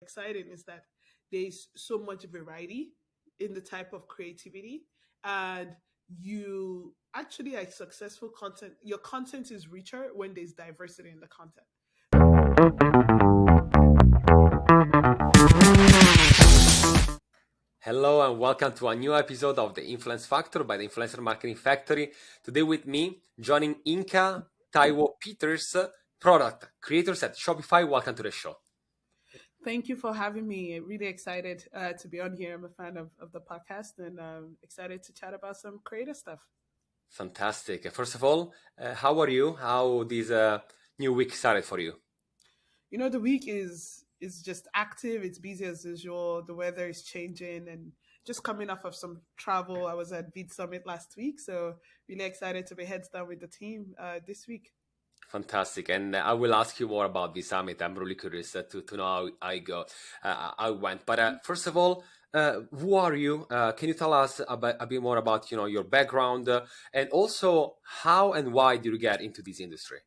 exciting is that there's so much variety in the type of creativity, and you actually are successful content. Your content is richer when there's diversity in the content. Hello and welcome to a new episode of the Influence Factor by the Influencer Marketing Factory. Today with me, joining Yinka Taiwo-Peters, product creators at Shopify. Welcome to the show. Thank you for having me. Really excited to be on here. I'm a fan of the podcast and excited to chat about some creative stuff. Fantastic. First of all, how are you? How this new week started for you? You know, the week is just active. It's busy as usual. The weather is changing and just coming off of some travel. I was at VidSummit last week, so really excited to be heads down with the team this week. Fantastic. And I will ask you more about this summit. I'm really curious to know how I went. But first of all, who are you? Can you tell us a bit more about your background and also how and why did you get into this industry?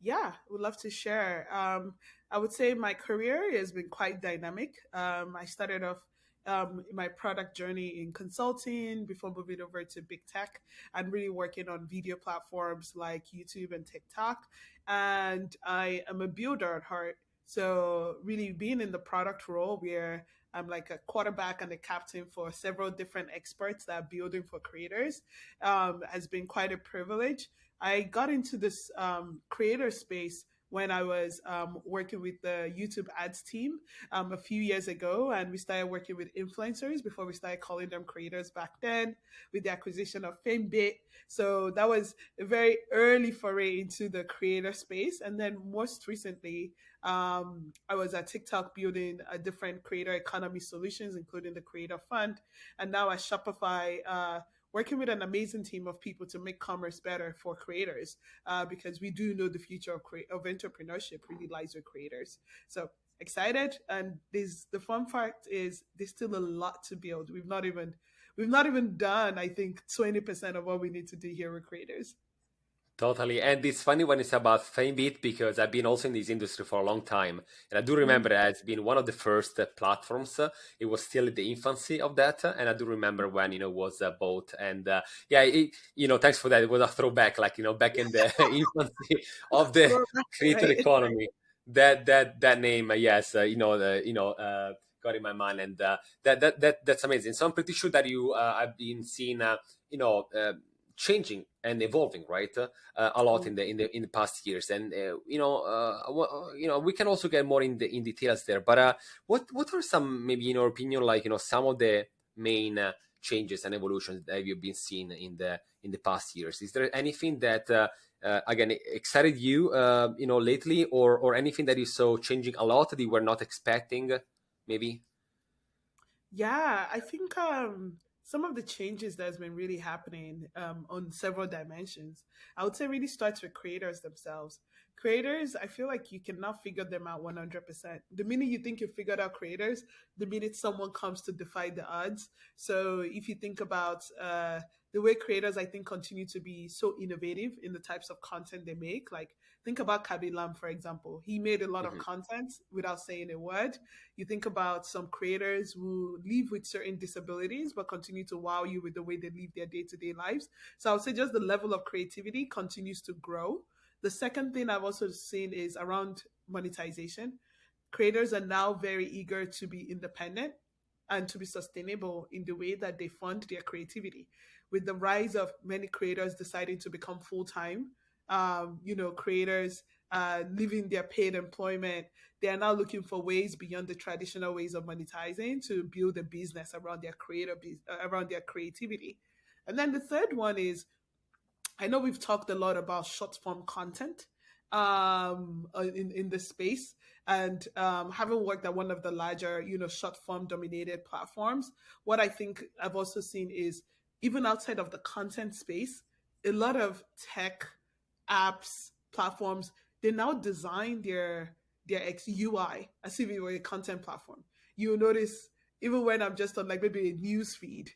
Yeah, would love to share. I would say my career has been quite dynamic. I started off my product journey in consulting before moving over to big tech and really working on video platforms like YouTube and TikTok. And I am a builder at heart. So, really being in the product role where I'm like a quarterback and a captain for several different experts that are building for creators has been quite a privilege. I got into this creator space when I was working with the YouTube ads team a few years ago, and we started working with influencers before we started calling them creators back then with the acquisition of FameBit. So that was a very early foray into the creator space. And then most recently, I was at TikTok building a different creator economy solutions, including the Creator Fund. And now at Shopify, working with an amazing team of people to make commerce better for creators, because we do know the future of entrepreneurship really lies with creators. So excited, and the fun fact is there's still a lot to build. We've not even done, I think, 20% of what we need to do here with creators. Totally. And it's funny when it's about FameBit because I've been also in this industry for a long time. And I do remember that it's been one of the first platforms. It was still in the infancy of that. And I do remember when, it was bought. And thanks for that. It was a throwback, like, back in the infancy of the creator Right. economy. That name, yes, got in my mind. And that's amazing. So I'm pretty sure that you have been seeing, changing and evolving, right? A lot in the past years, and we can also get more in details there. But what are some, maybe in your opinion, like some of the main changes and evolutions that you've been seeing in the past years? Is there anything that again excited you lately, or anything that you saw changing a lot that you were not expecting, maybe? Yeah, I think some of the changes that's been really happening on several dimensions, I would say really starts with creators themselves. Creators, I feel like you cannot figure them out 100%. The minute you think you figured out creators, the minute someone comes to defy the odds. So if you think about the way creators, I think, continue to be so innovative in the types of content they make, like think about Kabi Lam, for example. He made a lot of Mhm. content without saying a word. You think about some creators who live with certain disabilities but continue to wow you with the way they live their day-to-day lives. So I would say just the level of creativity continues to grow. The second thing I've also seen is around monetization. Creators are now very eager to be independent and to be sustainable in the way that they fund their creativity. With the rise of many creators deciding to become full-time, creators leaving their paid employment, they are now looking for ways beyond the traditional ways of monetizing to build a business around around their creativity. And then the third one is, I know we've talked a lot about short form content in this space, and having worked at one of the larger, short form dominated platforms, what I think I've also seen is even outside of the content space, a lot of tech apps, platforms, they now design their UI as if it were a content platform. You'll notice even when I'm just on like maybe a news feed,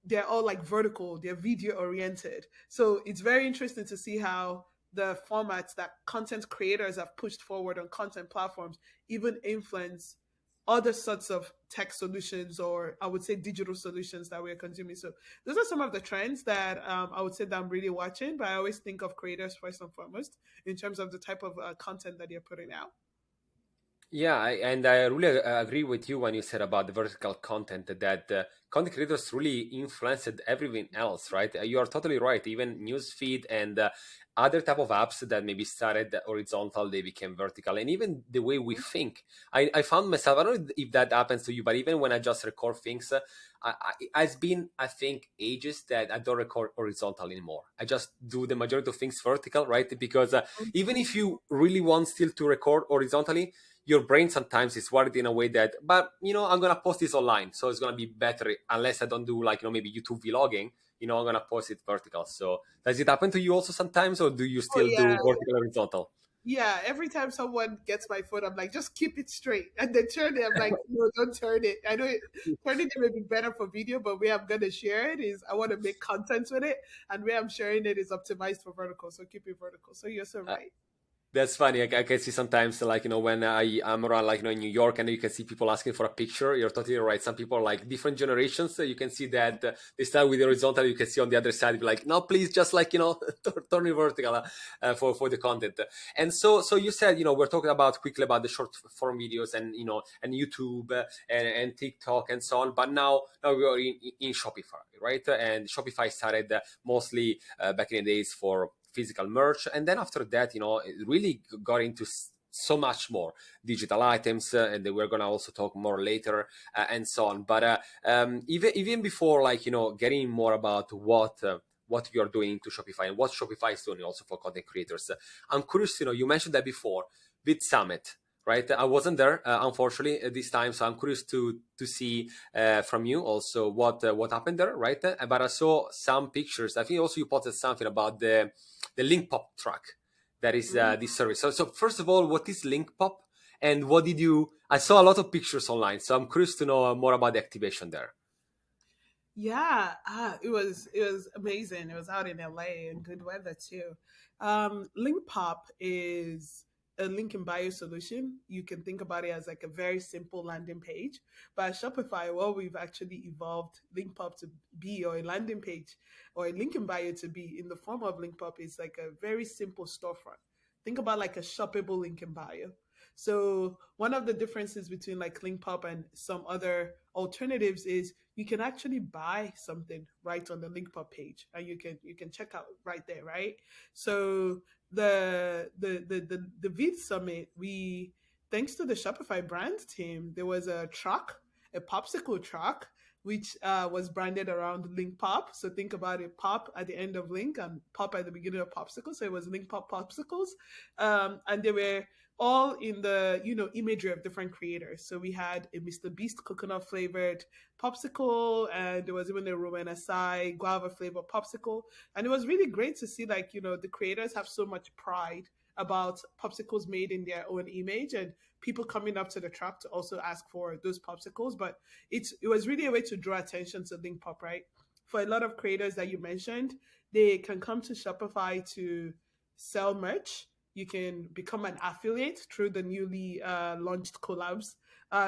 they're all like vertical, they're video oriented. So it's very interesting to see how the formats that content creators have pushed forward on content platforms even influence other sorts of tech solutions, or I would say digital solutions that we're consuming. So those are some of the trends that I would say that I'm really watching. But I always think of creators first and foremost in terms of the type of content that you're putting out. Yeah, and I really agree with you when you said about the vertical content that content creators really influenced everything else, right? You are totally right. Even newsfeed and other type of apps that maybe started horizontal, they became vertical, and even the way we think. I found myself. I don't know if that happens to you, but even when I just record things, it's been I think ages that I don't record horizontal anymore. I just do the majority of things vertical, right? Because even if you really want still to record horizontally, your brain sometimes is wired in a way that, but I'm gonna post this online, so it's gonna be better unless I don't do like maybe YouTube vlogging. I'm gonna post it vertical. So does it happen to you also sometimes, or do you Oh still do yeah, vertical horizontal? yeah. Every time someone gets my phone, I'm like, just keep it straight, and they turn it. I'm like, no, don't turn it. I know turning it may be better for video, but where I'm gonna share it is I want to make content with it, and where I'm sharing it is optimized for vertical. So keep it vertical. So you're so right. That's funny. I can see sometimes, like, when I'm around, like, in New York, and you can see people asking for a picture. You're totally right. Some people are like different generations. So you can see that they start with the horizontal. You can see on the other side, be like, no, please, just like, turn it vertical for the content. And so you said, we're talking about quickly about the short form videos and, and YouTube and TikTok and so on. But now we are in Shopify, right? And Shopify started mostly back in the days for physical merch, and then after that it really got into so much more digital items, and we're gonna also talk more later, and so on. But even before, like, getting more about what you're doing into Shopify and what Shopify is doing also for content creators, I'm curious. You mentioned that before, VidSummit, right? I wasn't there, unfortunately, this time, so I'm curious to see from you also what happened there, right? But I saw some pictures. I think also you posted something about the link pop track that is Mm. this service. So first of all, what is link pop, and what did you? I saw a lot of pictures online, so I'm curious to know more about the activation there. Yeah, it was amazing. It was out in LA and good weather too. Link Pop is a link in bio solution. You can think about it as like a very simple landing page. But at Shopify, what we've actually evolved Link Pop to be, or a landing page, or a link in bio to be in the form of Link Pop, is like a very simple storefront. Think about like a shoppable link in bio. So one of the differences between like Link Pop and some other alternatives is you can actually buy something right on the link pop page, and you can check out right there, right? So the Vid Summit, we, thanks to the Shopify brand team, there was a truck, a popsicle truck, which was branded around Link Pop. So think about it: pop at the end of Link and pop at the beginning of popsicle. So it was Link Pop popsicles, and they were all in the imagery of different creators. So we had a Mr. Beast coconut flavored popsicle, and there was even a Roman Asai guava flavor popsicle. And it was really great to see, like, the creators have so much pride about popsicles made in their own image, and people coming up to the truck to also ask for those popsicles. But it was really a way to draw attention to Link Pop, right? For a lot of creators that you mentioned, they can come to Shopify to sell merch. You can become an affiliate through the newly launched collabs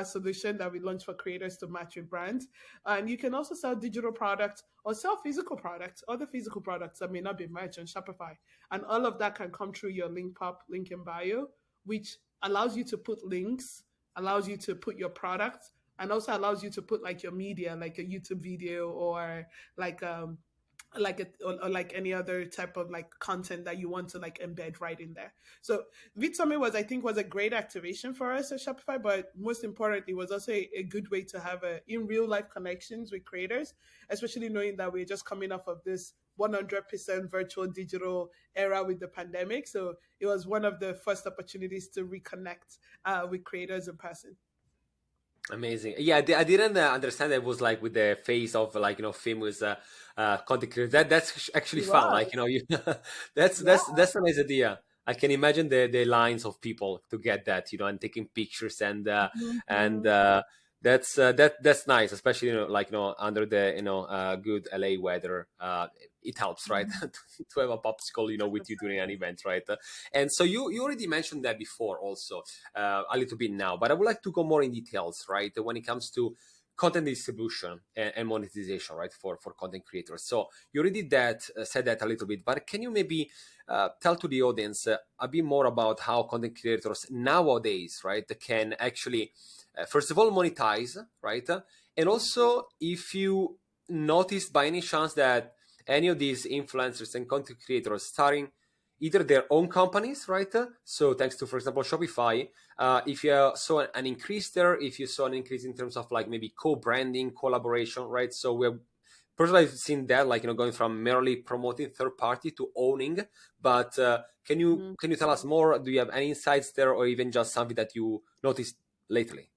solution that we launched for creators to match with brands. And you can also sell digital products or sell physical products, other physical products that may not be merch on Shopify. And all of that can come through your link pop, link in bio, which allows you to put links, allows you to put your products, and also allows you to put like your media, like a YouTube video, or like or like any other type of like content that you want to like embed right in there. So VidSummit was, I think, was a great activation for us at Shopify, but most importantly was also a good way to have a in real life connections with creators, especially knowing that we're just coming off of this 100% virtual digital era with the pandemic. So it was one of the first opportunities to reconnect with creators in person. Amazing. Yeah, I didn't understand that it was like with the face of, like, famous content creators. That's actually It fun. was. Like, you that's a nice idea. I can imagine the lines of people to get that, and taking pictures and Mhm. That's nice, especially like under the good LA weather. It helps, right, Mhm. to have a popsicle with you during an event, right? And so you already mentioned that before, also a little bit now, but I would like to go more in details, right, when it comes to content distribution and monetization, right, for content creators. So you already said that a little bit, but can you maybe tell to the audience a bit more about how content creators nowadays, right, can actually first of all monetize, right? And also, if you noticed by any chance that any of these influencers and content creators starting either their own companies, right? So thanks to, for example, Shopify, if you saw an increase there, if you saw an increase in terms of like maybe co-branding, collaboration, right? So we're personally I've seen that, like going from merely promoting third party to owning. But can you tell us more? Do you have any insights there, or even just something that you noticed lately?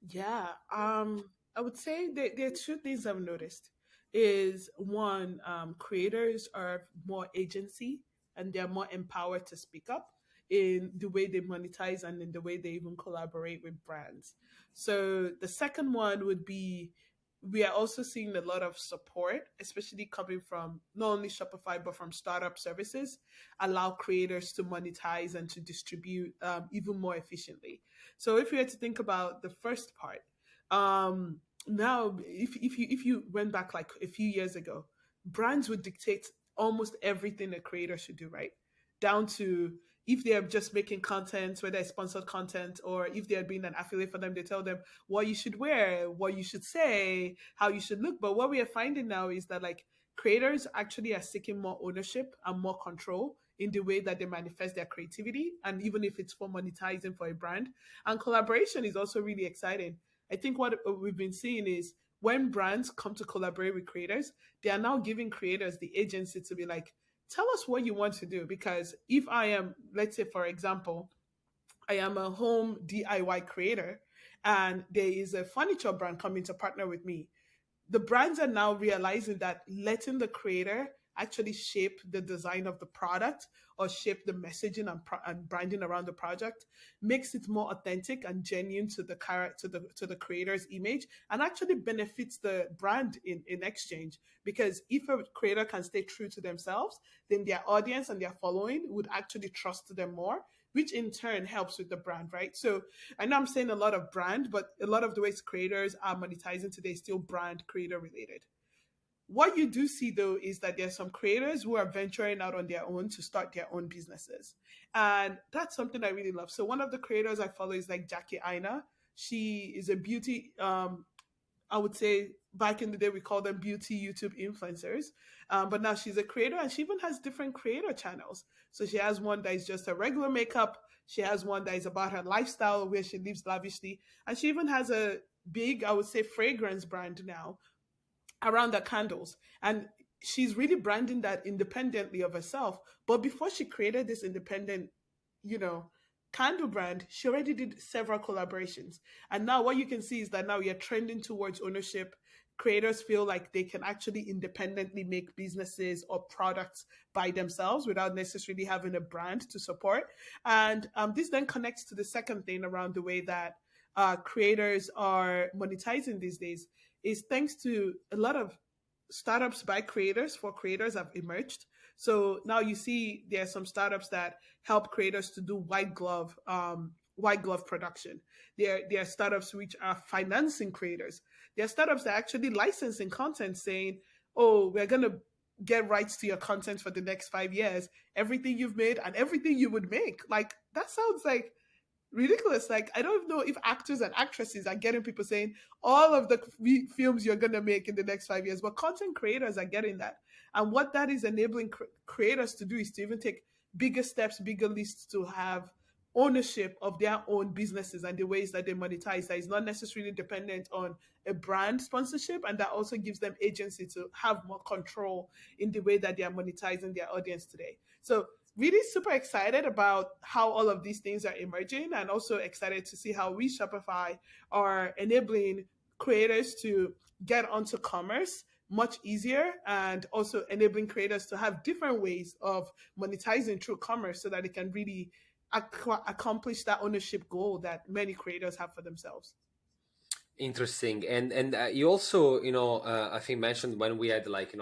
Yeah, I would say that there are two things I've noticed. Is one, creators are more agency and they're more empowered to speak up in the way they monetize and in the way they even collaborate with brands. So the second one would be we are also seeing a lot of support, especially coming from not only Shopify but from startup services, allow creators to monetize and to distribute even more efficiently. So if you had to think about the first part, now if you went back like a few years ago, brands would dictate almost everything a creator should do, right? Down to if they are just making content, whether it's sponsored content or if they're being an affiliate for them, they tell them what you should wear, what you should say, how you should look. But what we are finding now is that like creators actually are seeking more ownership and more control in the way that they manifest their creativity, and even if it's for monetizing for a brand. And collaboration is also really exciting. I think what we've been seeing is when brands come to collaborate with creators, they are now giving creators the agency to be like, tell us what you want to do. Because if I am, let's say, for example, I am a home DIY creator and there is a furniture brand coming to partner with me, the brands are now realizing that letting the creator actually shape the design of the product or shape the messaging and branding around the project makes it more authentic and genuine to the character to the creator's image, and actually benefits the brand in exchange. Because if a creator can stay true to themselves, then their audience and their following would actually trust them more, which in turn helps with the brand, right? So I know I'm saying a lot of brand, but a lot of the ways creators are monetizing today is still brand creator related. What you do see though is that there's some creators who are venturing out on their own to start their own businesses. And that's something I really love. So one of the creators I follow is like Jackie Aina. She is a beauty I would say back in the day we called them beauty YouTube influencers, but now she's a creator and she even has different creator channels. So she has one that is just a regular makeup. She has one that is about her lifestyle where she lives lavishly, and she even has a big, I would say, fragrance brand now around the candles. And she's really branding that independently of herself. But before she created this independent, you know, candle brand, she already did several collaborations. And now what you can see is that now you're trending towards ownership. Creators feel like they can actually independently make businesses or products by themselves without necessarily having a brand to support. And this then connects to the second thing around the way that creators are monetizing these days is thanks to a lot of startups by creators for creators have emerged. So now you see there are some startups that help creators to do white glove production. There are startups which are financing creators. There are startups that are actually licensing content, saying, "Oh, we're gonna get rights to your content for the next 5 years. Everything you've made and everything you would make." Like that sounds like ridiculous. Like I don't know if actors and actresses are getting people saying all of the films you're gonna make in the next 5 years, but content creators are getting that. And what that is enabling creators to do is to even take bigger steps, bigger lists to have ownership of their own businesses and the ways that they monetize that is not necessarily dependent on a brand sponsorship, and that also gives them agency to have more control in the way that they are monetizing their audience today. So really super excited about how all of these things are emerging, and also excited to see how we Shopify are enabling creators to get onto commerce much easier, and also enabling creators to have different ways of monetizing through commerce so that they can really accomplish that ownership goal that many creators have for themselves. Interesting. And you also, I think mentioned when we had like,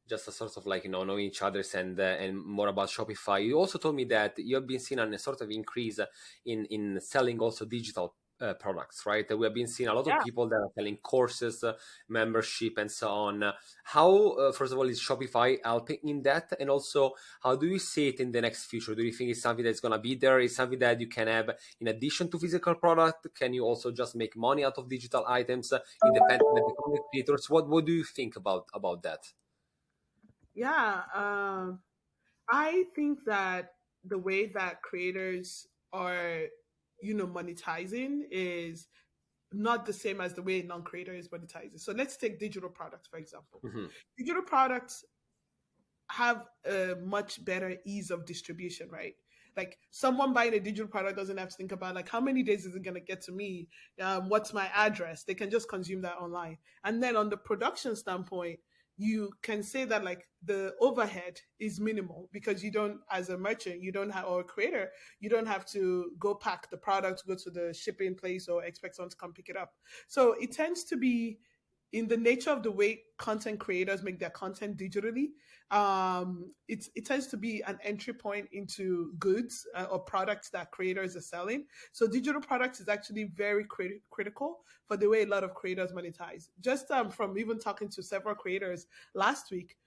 just a sort of like, knowing each other's and more about Shopify. You also told me that you have been seeing a sort of increase in selling also digital products, right? We have been seeing a lot of Yeah. people that are selling courses, membership, and so on. How, first of all, is Shopify helping in that? And also, how do you see it in the next future? Do you think it's something that's going to be there? Is something that you can have in addition to physical product? Can you also just make money out of digital items, independent of the content creators? What do you think about that? Yeah. I think that the way that creators are, monetizing is not the same as the way non-creator is monetizing. So let's take digital products, for example. Hmm. Digital products have a much better ease of distribution, right? Like someone buying a digital product doesn't have to think about like how many days is it going to get to me, what's my address. They can just consume that online. And then on the production standpoint, you can say that like the overhead is minimal because you don't, as a merchant, you don't have, or a creator, you don't have to go pack the product, go to the shipping place, or expect someone to come pick it up. So it tends to be in the nature of the way content creators make their content digitally. It tends to be an entry point into goods or products that creators are selling. So digital products is actually very critical for the way a lot of creators monetize. Just from even talking to several creators last week,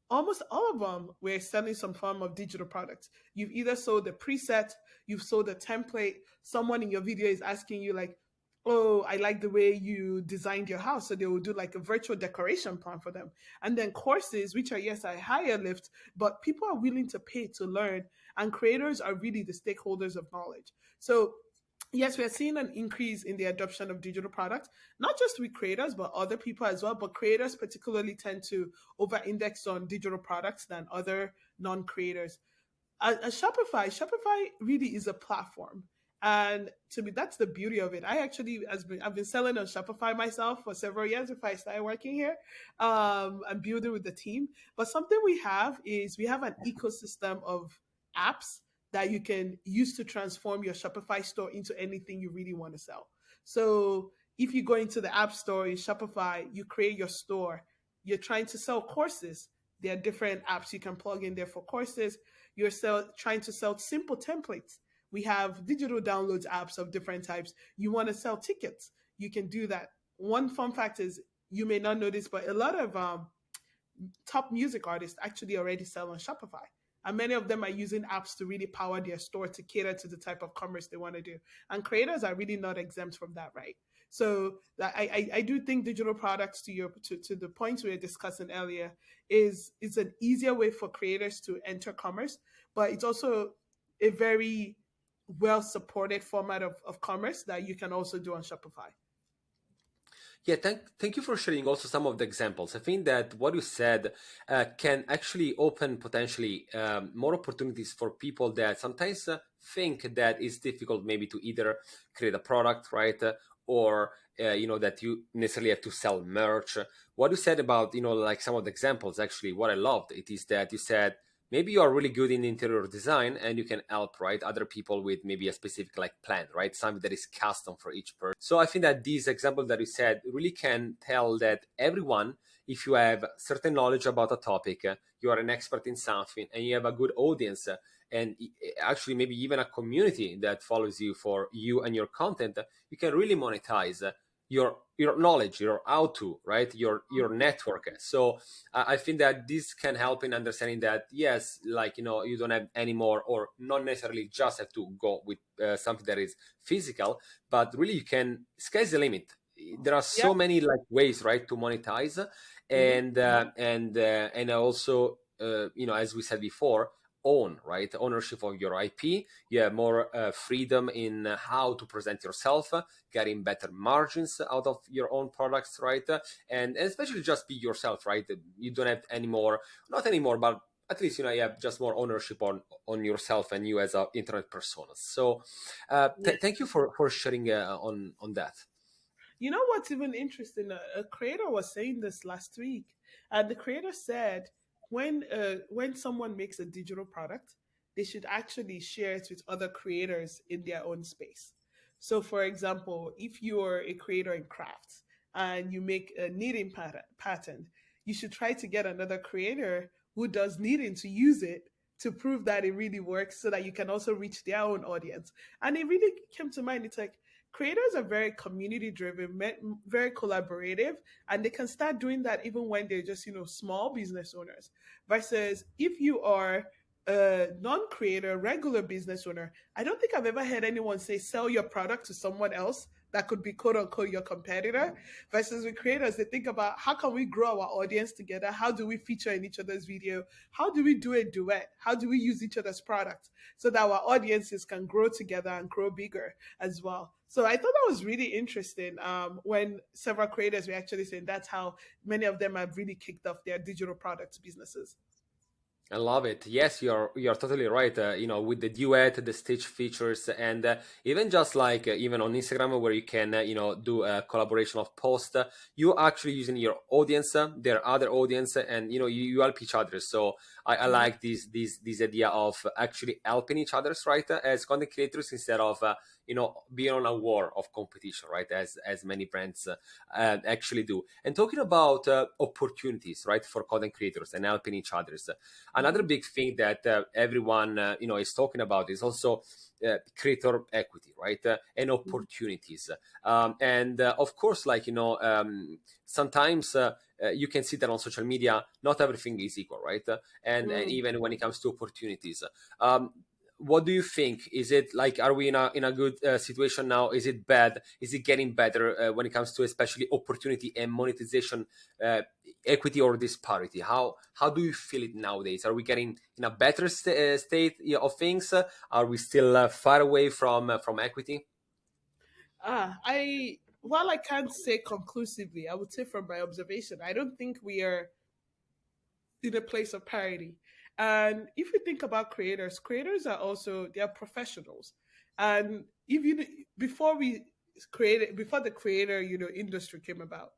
almost all of them were selling some form of digital products. You've either sold a preset, you've sold a template. Someone in your video is asking you like, "Oh, I like the way you designed your house," so they will do like a virtual decoration plan for them. And then courses, which are yes, a higher lift, but people are willing to pay to learn, and creators are really the stakeholders of knowledge. So yes, we are seeing an increase in the adoption of digital products, not just with creators, but other people as well. But creators particularly tend to over index on digital products than other non creators. Shopify really is a platform. And to me, that's the beauty of it. I've been selling on Shopify myself for several years before I started working here, and building with the team. But something we have is we have an ecosystem of apps that you can use to transform your Shopify store into anything you really want to sell. So if you go into the app store in Shopify, you create your store, you're trying to sell courses. There are different apps you can plug in there for courses. Trying to sell simple templates. We have digital downloads apps of different types. You want to sell tickets, you can do that. One fun fact is you may not notice, but a lot of top music artists actually already sell on Shopify. And many of them are using apps to really power their store to cater to the type of commerce they want to do. And creators are really not exempt from that, right? So I do think digital products to the points we were discussing earlier is an easier way for creators to enter commerce, but it's also a very well supported format of commerce that you can also do on Shopify. Yeah, thank you for sharing also some of the examples. I think that what you said can actually open potentially more opportunities for people that sometimes think that it's difficult maybe to either create a product, right? Or that you necessarily have to sell merch. What you said about like some of the examples, actually, what I loved it is that you said maybe you are really good in interior design and you can help, right, other people with maybe a specific like plan, right, something that is custom for each person. So I think that these examples that you said really can tell that everyone, if you have certain knowledge about a topic, you are an expert in something and you have a good audience, and actually maybe even a community that follows you for you and your content, you can really monetize your knowledge, your how to, right, your network. So I think that this can help in understanding that yes, like you don't have any more, or not necessarily just have to go with something that is physical, but really you can, sky's the limit. There are Yeah. so many like ways, right, to monetize. Mhm. And also as we said before, own, right, ownership of your IP. You have more freedom in how to present yourself, getting better margins out of your own products, right? And especially just be yourself, right? You don't have any more, not anymore, but at least you have just more ownership on yourself and you as an internet persona. So thank you for sharing on that. You know what's even interesting? A creator was saying this last week, and the creator said when someone makes a digital product, they should actually share it with other creators in their own space. So, for example, if you're a creator in crafts and you make a knitting pattern, you should try to get another creator who does knitting to use it to prove that it really works so that you can also reach their own audience. And it really came to mind. It's like creators are very community driven, very collaborative, and they can start doing that even when they're just, small business owners. Versus if you are a non-creator, regular business owner, I don't think I've ever heard anyone say sell your product to someone else that could be quote unquote your competitor. Versus with creators, they think about how can we grow our audience together? How do we feature in each other's video? How do we do a duet? How do we use each other's products so that our audiences can grow together and grow bigger as well? So I thought that was really interesting when several creators were actually saying that's how many of them have really kicked off their digital products businesses. I love it. Yes, you're totally right. With the duet, the stitch features, and even just like even on Instagram, where you can do a collaboration of posts, you actually using your audience, their other audience, and you help each other. So I Yeah. like this idea of actually helping each other's right as content creators instead of being on a war of competition, right? As many brands actually do. And talking about opportunities, right, for content creators and helping each others. Another Mhm. big thing that everyone is talking about is also creator equity, right, and Mhm. opportunities. And of course, like sometimes you can see that on social media, not everything is equal, right? And Mm. even when it comes to opportunities. Um, what do you think? Is it like, are we in a good situation now? Is it bad? Is it getting better when it comes to especially opportunity and monetization, equity or disparity? How do you feel it nowadays? Are we getting in a better state of things? Are we still far away from equity? I while I can't say conclusively, I would say from my observation, I don't think we are in a place of parity. And if you think about creators, creators are also they are professionals. And if you before the creator, industry came about,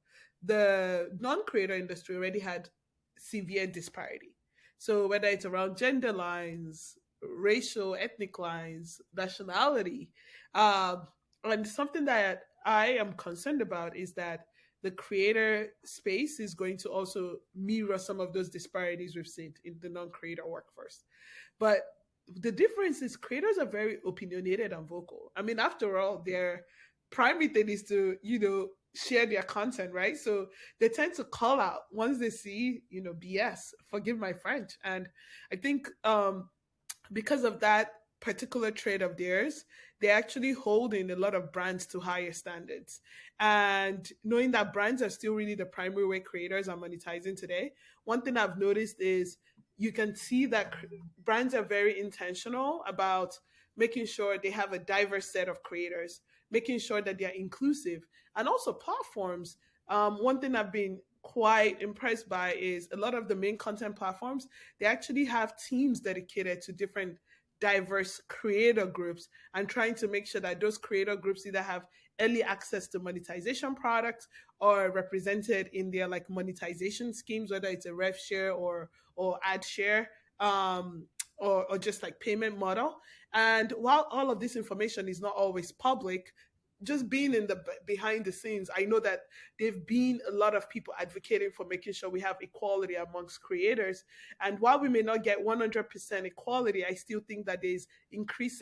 the non-creator industry already had severe disparity. So whether it's around gender lines, racial, ethnic lines, nationality, um, and something that I am concerned about is that the creator space is going to also mirror some of those disparities we've seen in the non-creator workforce. But the difference is creators are very opinionated and vocal. I mean, after all, their primary thing is to, share their content, right? So they tend to call out once they see, BS, forgive my French. And I think because of that particular trade of theirs, they're actually holding a lot of brands to higher standards. And knowing that brands are still really the primary way creators are monetizing today, one thing I've noticed is you can see that brands are very intentional about making sure they have a diverse set of creators, making sure that they're inclusive, and also platforms. One thing I've been quite impressed by is a lot of the main content platforms, they actually have teams dedicated to different diverse creator groups and trying to make sure that those creator groups either have early access to monetization products or represented in their like monetization schemes, whether it's a rev share or ad share, or just like payment model. And while all of this information is not always public, just being in the behind the scenes, I know that there've been a lot of people advocating for making sure we have equality amongst creators. And while we may not get 100% equality, I still think that there's increased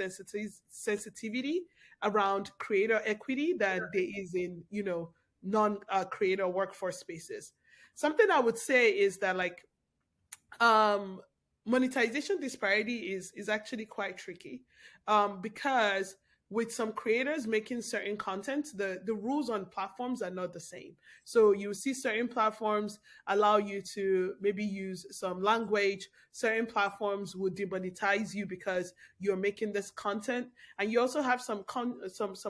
sensitivity around creator equity than there is in, non-creator workforce spaces. Something I would say is that like um monetization disparity is actually quite tricky, because with some creators making certain content, the rules on platforms are not the same. So you see certain platforms allow you to maybe use some language, certain platforms will demonetize you because you're making this content. And you also have some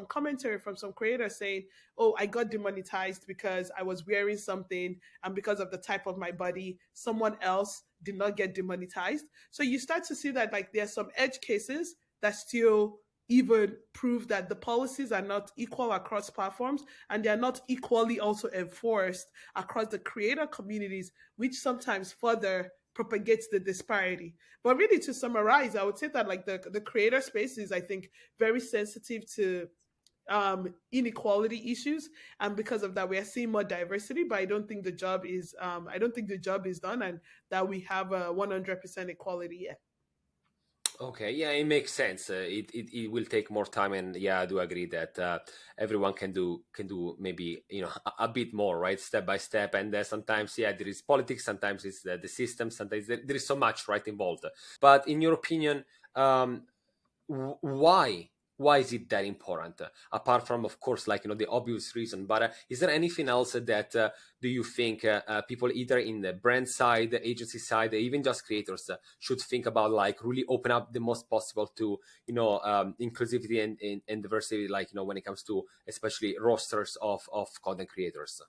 commentary from some creators saying, oh, I got demonetized because I was wearing something, and because of the type of my body, someone else did not get demonetized. So you start to see that like there's some edge cases that still even prove that the policies are not equal across platforms, and they're not equally also enforced across the creator communities, which sometimes further propagates the disparity. But really, to summarize, I would say that like the creator space is, I think, very sensitive to inequality issues, and because of that, we are seeing more diversity. But I don't think the job is done, and that we have a 100% equality yet. Okay, yeah, it makes sense. It will take more time, and yeah, I do agree that everyone can do maybe a bit more, right, step by step. And sometimes, yeah, there is politics. Sometimes it's the system. Sometimes there is so much right involved. But in your opinion, um, why is it that important, apart from, of course, like the obvious reason? But is there anything else that do you think people either in the brand side, the agency side, even just creators should think about, like really open up the most possible to inclusivity and diversity, like when it comes to especially rosters of content creators?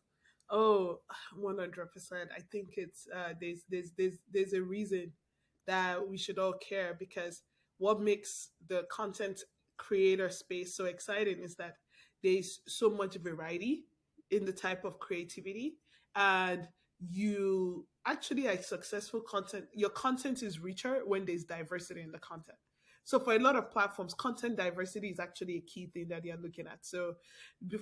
Oh, 100%. I think it's there's a reason that we should all care, because what makes the content creator space so exciting is that there's so much variety in the type of creativity, and you actually are successful content. Your content is richer when there's diversity in the content. So for a lot of platforms, content diversity is actually a key thing that you're looking at. So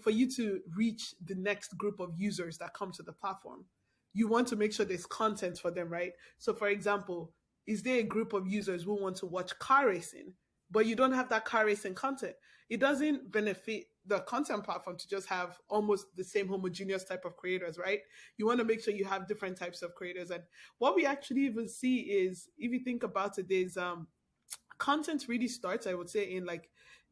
for you to reach the next group of users that come to the platform, you want to make sure there's content for them, right? So for example, is there a group of users who want to watch car racing, but you don't have that car racing content? It doesn't benefit the content platform to just have almost the same homogeneous type of creators, right? You want to make sure you have different types of creators. And what we actually even see is, if you think about it, is content really starts, I would say, in like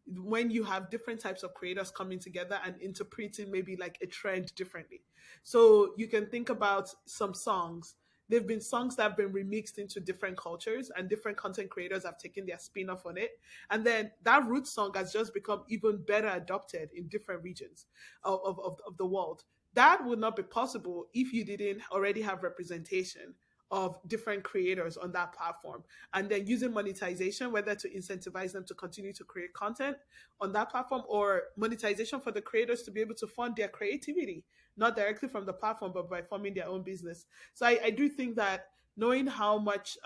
when you have different types of creators coming together and interpreting maybe like a trend differently. So you can think about some songs. There've been songs that have been remixed into different cultures, and different content creators have taken their spin off on it. And then that root song has just become even better adopted in different regions of the world. That would not be possible if you didn't already have representation of different creators on that platform, and then using monetization, whether to incentivize them to continue to create content on that platform, or monetization for the creators to be able to fund their creativity, not directly from the platform, but by forming their own business. So I do think that knowing how much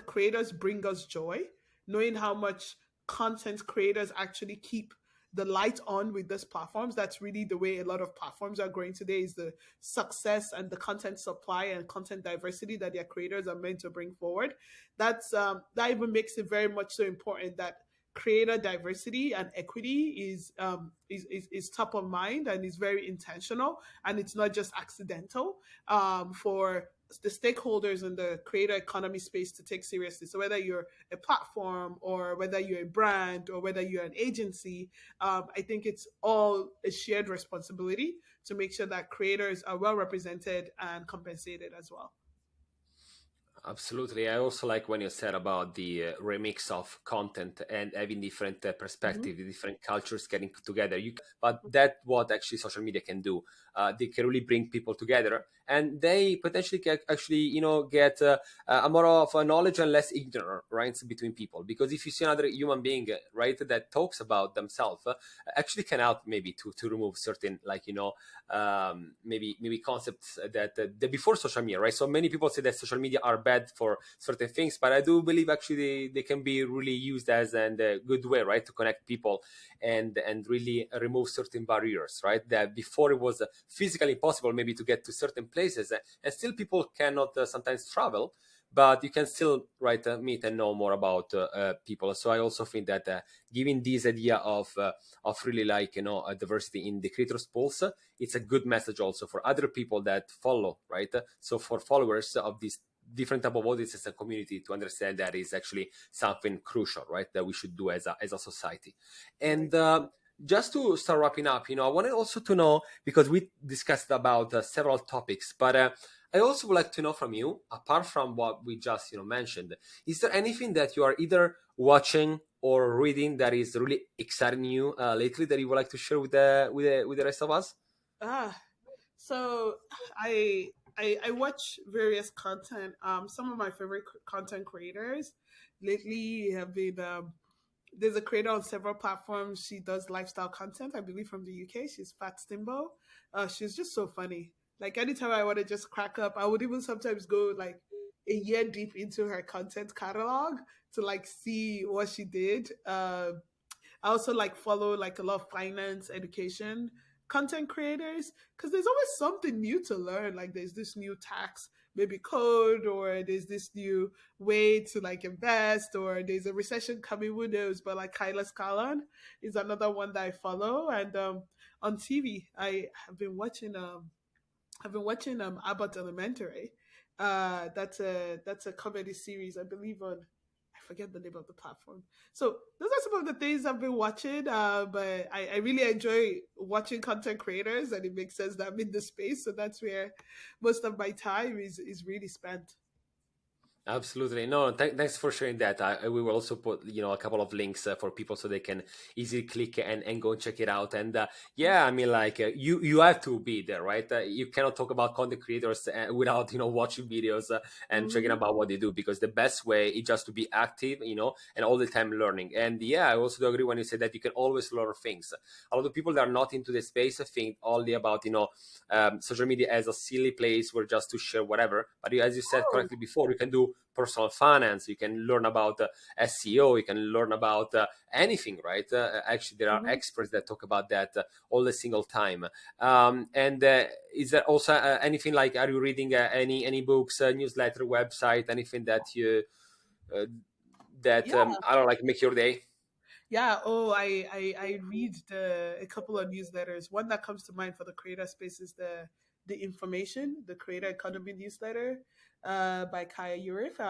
creators bring us joy, knowing how much content creators actually keep the light on with these platforms. That's really the way a lot of platforms are growing today, is the success and the content supply and content diversity that their creators are meant to bring forward. That even makes it very much so important that creator diversity and equity is top of mind and is very intentional, and it's not just accidental, for the stakeholders in the creator economy space to take seriously. So whether you're a platform, or whether you're a brand, or whether you're an agency, I think it's all a shared responsibility to make sure that creators are well represented and compensated as well. Absolutely. I also like when you said about the remix of content and having different Mhm. perspectives, different cultures getting together. But that's what actually social media can do. They can really bring people together, and they potentially can actually, get a more of a knowledge and less ignorance between people. Because if you see another human being, right, that talks about themselves, actually can help maybe to remove certain, like, maybe concepts that before social media, right? So many people say that social media are bad for certain things, but I do believe actually they can be really used as a good way, right, to connect people and really remove certain barriers, right? That before it was physically impossible maybe to get to certain places, and still people cannot sometimes travel, but you can still, right, meet and know more about people. So I also think that giving this idea of really, like, diversity in the creators pools, it's a good message also for other people that follow, right? So for followers of these different type of audiences and community to understand that is actually something crucial, right? That we should do as a society. Right. And just to start wrapping up, I wanted also to know, because we discussed about several topics, but I also would like to know from you, apart from what we just mentioned, is there anything that you are either watching or reading that is really exciting you lately that you would like to share with the rest of us? Ah, so I watch various content. Some of my favorite content creators lately have been there's a creator on several platforms. She does lifestyle content, I believe, from the UK. She's Fat Stimbo. She's just so funny. Like anytime I want to just crack up, I would even sometimes go like a year deep into her content catalog to like see what she did. I also like follow like a lot of finance education content creators because there's always something new to learn. Like there's this new tax maybe code, or there's this new way to like invest, or there's a recession coming, who knows. But like Kyla Scalan is another one that I follow. And on TV I've been watching Abbott Elementary. That's a comedy series, I believe, on, I forget the name of the platform. So those are some of the things I've been watching. But I really enjoy watching content creators, and it makes sense that I'm in the space. So that's where most of my time is really spent. Absolutely. No, thanks for sharing that. We will also put, a couple of links for people so they can easily click and go and check it out. And yeah, I mean, like you have to be there, right? You cannot talk about content creators without, watching videos and checking Mhm. about what they do, because the best way is just to be active, and all the time learning. And yeah, I also do agree when you say that you can always learn things. A lot of people that are not into the space think only about, social media as a silly place where just to share whatever. But as you said Oh. correctly before, you can do personal finance, you can learn about SEO, you can learn about anything, right? Actually, there are Mhm. experts that talk about that all the single time. And is there also anything like, are you reading any books, newsletter, website, anything that you uh, that Yeah. I don't know, like make your day? Yeah. Oh, I read a couple of newsletters. One that comes to mind for the creator space is the information, the creator economy newsletter, by Kaya Urif.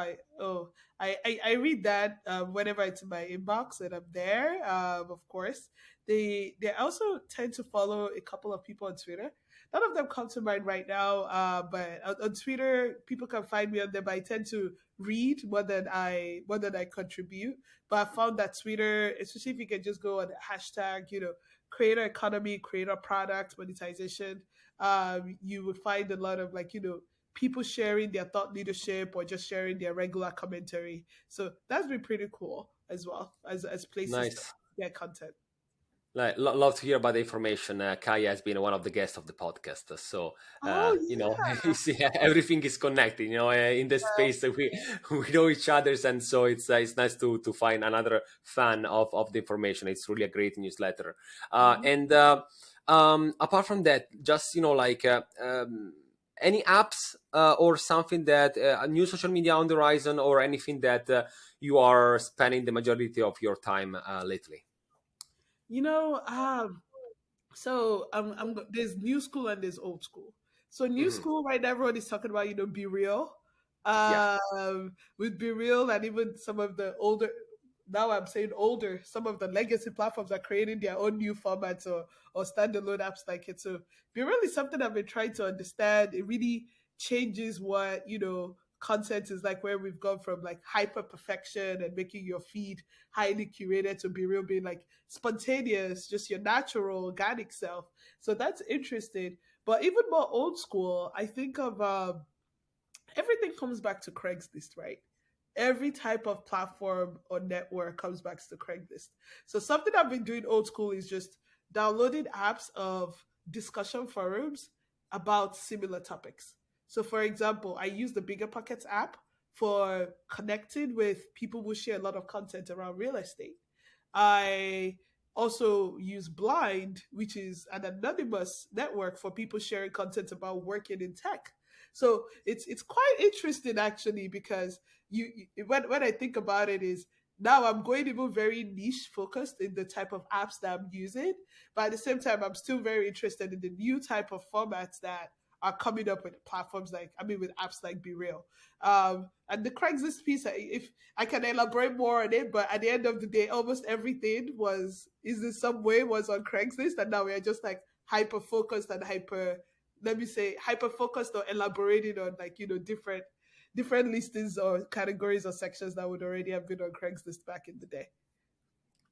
I read that whenever it's in my inbox and I'm there. Of course, they also tend to follow a couple of people on Twitter. None of them come to mind right now, but on Twitter, people can find me on there. But I tend to read more than I contribute. But I found that Twitter, especially if you can just go on the hashtag, creator economy, creator product, monetization, you would find a lot of like, people sharing their thought leadership or just sharing their regular commentary. So that's been pretty cool as well as places to Nice. get content. Like, love to hear about the information. Kaya has been one of the guests of the podcast, so Oh yeah, everything is connected. In the space that we know each other's, and so it's nice to find another fan of the information. It's really a great newsletter. yeah. And apart from that, just like any apps or something that a new social media on the horizon, or anything that you are spending the majority of your time lately. You know, so there's new school and there's old school. So new Hmm. school, right now, everyone is talking about, Be Real. Yeah. With Be Real, and even some of the older, now I'm saying older, some of the legacy platforms are creating their own new formats, or standalone apps like it. So Be Real is something I've been trying to understand. It really changes what, content is like, where we've gone from like hyper perfection and making your feed highly curated to Be Real being like spontaneous, just your natural organic self. So that's interesting. But even more old school, I think of everything comes back to Craigslist, right? Every type of platform or network comes back to Craigslist. So something I've been doing old school is just downloading apps of discussion forums about similar topics. So for example, I use the Bigger Pockets app for connecting with people who share a lot of content around real estate. I also use Blind, which is an anonymous network for people sharing content about working in tech. So it's quite interesting actually, because when I think about it, is now I'm going even very niche focused in the type of apps that I'm using, but at the same time I'm still very interested in the new type of formats that are coming up with platforms like, I mean, with apps like Be Real. And the Craigslist piece, if I can elaborate more on it, but at the end of the day, almost everything is in some way was on Craigslist, and now we are just like hyper focused and let me say, hyper focused or elaborating on like, different listings or categories or sections that would already have been on Craigslist back in the day.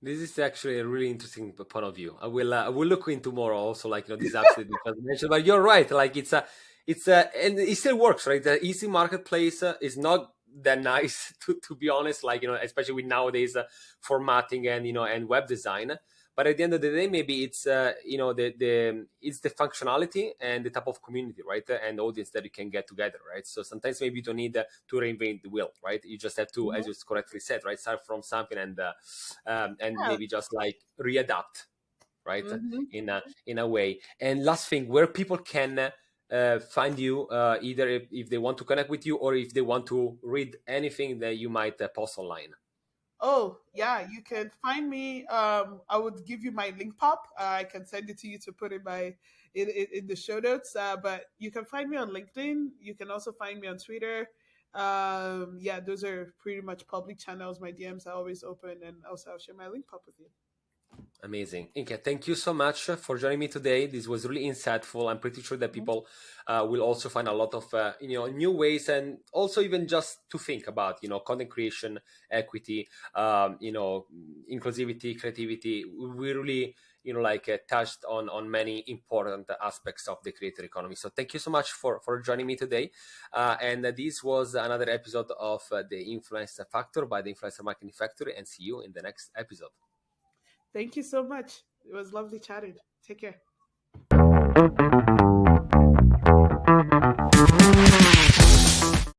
This is actually a really interesting point of view. I will look into more also, like these apps that you just mentioned. But you're right, like it's and it still works, right? The easy marketplace is not that nice to be honest, like especially with nowadays formatting and and web design. but at the end of the day, maybe it's the it's the functionality and the type of community, right, and audience that you can get together, right? So sometimes maybe you don't need to reinvent the wheel, right? You just have to, as Mhm. you correctly said, right, start from something and Yeah. maybe just like readapt, right, Hmm. in a way. And last thing, where people can find you, either if they want to connect with you or if they want to read anything that you might post online. Oh, yeah, you can find me. I would give you my link pop. I can send it to you to put in in the show notes. But you can find me on LinkedIn. You can also find me on Twitter. Yeah, those are pretty much public channels. My DMs are always open, and also I'll share my link pop with you. Amazing. Okay, thank you so much for joining me today. This was really insightful. I'm pretty sure that Mhm. people will also find a lot of new ways, and also even just to think about content creation, equity, inclusivity, creativity. We really touched on many important aspects of the creator economy. So thank you so much for joining me today. And this was another episode of the Influencer Factor by the Influencer Marketing Factory, and see you in the next episode. Thank you so much. It was lovely chatting. Take care.